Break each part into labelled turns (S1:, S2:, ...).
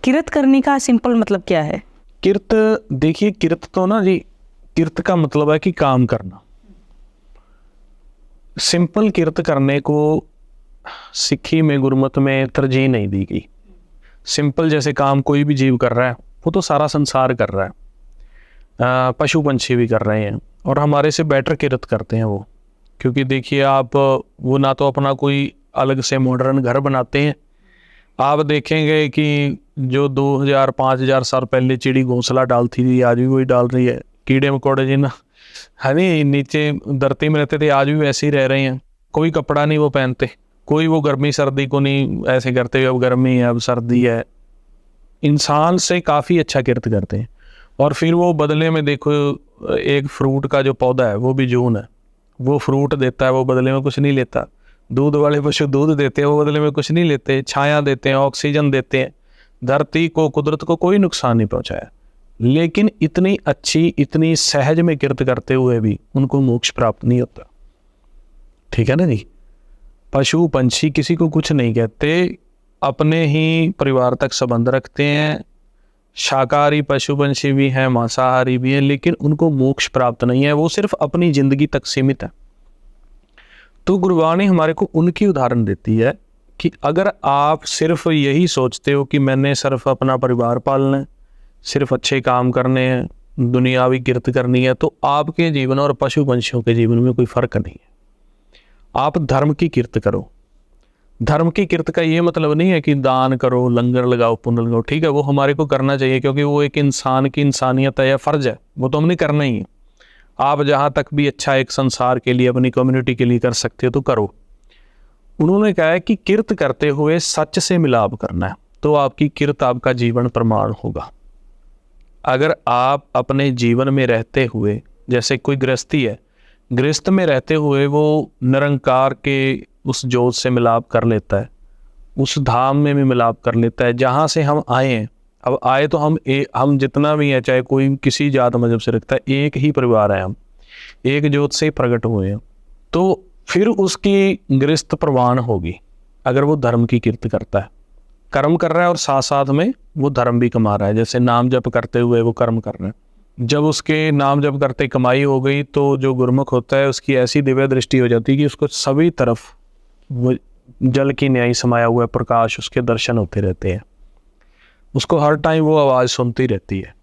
S1: किरत करने का सिंपल मतलब क्या है?
S2: किरत, देखिए किरत तो ना जी, किरत का मतलब है कि काम करना। सिंपल किरत करने को सिक्खी में, गुरमत में तरजीह नहीं दी गई। सिंपल जैसे काम कोई भी जीव कर रहा है, वो तो सारा संसार कर रहा है, पशु पंछी भी कर रहे हैं, और हमारे से बेटर किरत करते हैं वो। क्योंकि देखिए आप, वो ना तो अपना कोई अलग से मॉडर्न घर बनाते हैं। आप देखेंगे कि जो 2000-5000 साल पहले चिड़ी घोंसला डालती थी, आज भी वही डाल रही है। कीड़े मकोड़े जी ना, है नहीं, नीचे धरती में रहते थे, आज भी वैसे ही रह रहे हैं। कोई कपड़ा नहीं वो पहनते, कोई वो गर्मी सर्दी को नहीं ऐसे करते, अब गर्मी है अब सर्दी है। इंसान से काफ़ी अच्छा किरत करते हैं। और फिर वो बदले में देखो, एक फ्रूट का जो पौधा है वो भी जून है, वो फ्रूट देता है, वो बदले में कुछ नहीं लेता। दूध वाले पशु दूध देते हैं, वो बदले में कुछ नहीं लेते। छाया देते हैं, ऑक्सीजन देते हैं, धरती को, कुदरत को कोई नुकसान नहीं पहुंचाया। लेकिन इतनी अच्छी, इतनी सहज में किरत करते हुए भी उनको मोक्ष प्राप्त नहीं होता। ठीक है ना जी। पशु पंछी किसी को कुछ नहीं कहते, अपने ही परिवार तक संबंध रखते हैं। शाकाहारी पशु पंछी भी हैं, मांसाहारी भी हैं, लेकिन उनको मोक्ष प्राप्त नहीं है, वो सिर्फ अपनी जिंदगी तक सीमित है। तो गुरबाणी हमारे को उनकी उदाहरण देती है कि अगर आप सिर्फ यही सोचते हो कि मैंने सिर्फ अपना परिवार पालना है, सिर्फ अच्छे काम करने हैं, दुनियावी किरत करनी है, तो आपके जीवन और पशु पंछियों के जीवन में कोई फर्क नहीं है। आप धर्म की किरत करो। धर्म की किरत का ये मतलब नहीं है कि दान करो, लंगर लगाओ, पुण्य लगाओ। ठीक है, वो हमारे को करना चाहिए, क्योंकि वो एक इंसान की इंसानियत है या फ़र्ज है, वो तो हमने करना ही है। आप जहाँ तक भी अच्छा एक संसार के लिए, अपनी कम्युनिटी के लिए कर सकते हो तो करो। उन्होंने कहा है कि किरत करते हुए सच से मिलाप करना है, तो आपकी किरत, आपका जीवन प्रमाण होगा। अगर आप अपने जीवन में रहते हुए, जैसे कोई गृहस्थी है, गृहस्थ में रहते हुए वो निरंकार के उस जोत से मिलाप कर लेता है, उस धाम में भी मिलाप कर लेता है जहाँ से हम आए हैं। अब आए तो हम जितना भी हैं, चाहे कोई किसी जात मजहब से रखता है, एक ही परिवार है, हम एक जोत से प्रकट हुए हैं। तो फिर उसकी गृहस्थ प्रवान होगी अगर वो धर्म की किरत करता है, कर्म कर रहा है और साथ साथ में वो धर्म भी कमा रहा है। जैसे नाम जप करते हुए वो कर्म कर रहा है, जब उसके नाम जप करते कमाई हो गई तो जो गुरमुख होता है उसकी ऐसी दिव्य दृष्टि हो जाती है कि उसको सभी तरफ वो जल की न्याय समाया हुआ प्रकाश, उसके दर्शन होते रहते हैं। उसको हर टाइम वो आवाज़ सुनती रहती है।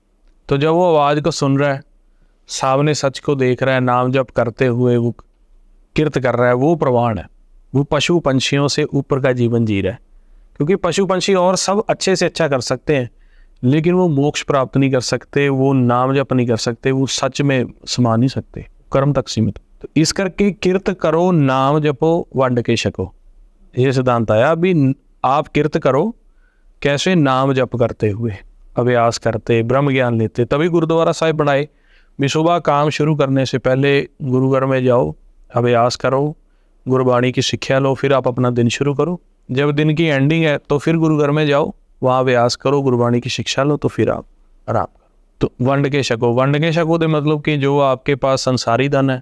S2: तो जब वो आवाज़ को सुन रहा है, सामने सच को देख रहा है, नाम जप करते हुए वो किरत कर रहा है, वो प्रवान है। वो पशु पंछियों से ऊपर का जीवन जी रहा है। क्योंकि पशु पंछी और सब अच्छे से अच्छा कर सकते हैं, लेकिन वो मोक्ष प्राप्त नहीं कर सकते, वो नाम जप नहीं कर सकते, वो सच में समा नहीं सकते, कर्म तक सीमित। तो इस करके किरत करो, नाम जपो, वंड के छको, ये सिद्धांत आया। अभी आप किरत करो कैसे? नाम जप करते हुए, अभ्यास करते, ब्रह्म ज्ञान लेते। तभी गुरुद्वारा साहिब बनाए भी। सुबह काम शुरू करने से पहले गुरुघर में जाओ, अभ्यास करो, गुरबाणी की शिक्षा लो, फिर आप अपना दिन शुरू करो। जब दिन की एंडिंग है तो फिर गुरुघर में जाओ, वहाँ अभ्यास करो, गुरबाणी की शिक्षा लो, तो फिर आप आराम करो। तो वंड के छको, वंड के छको दे मतलब कि जो आपके पास संसारी धन है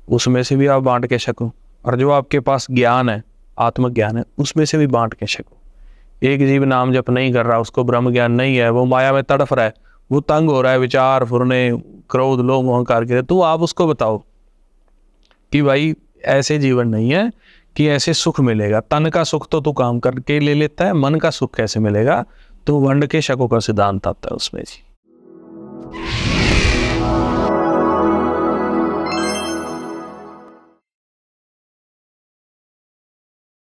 S2: उसमें से भी आप बांट के छको, और जो आपके पास ज्ञान है, आत्मज्ञान है, उसमें से भी बांट के छको। एक जीव नाम जप नहीं कर रहा, उसको ब्रह्म ज्ञान नहीं है, वो माया में तड़फ रहा है, वो तंग हो रहा है, विचार फुरने, क्रोध, लोभ, अहंकार के, तो आप उसको बताओ कि भाई ऐसे जीवन नहीं है कि ऐसे सुख मिलेगा। तन का सुख तो तू काम करके ले लेता है, मन का सुख कैसे मिलेगा? तो वंड के शकों का सिद्धांत आता है उसमें जी।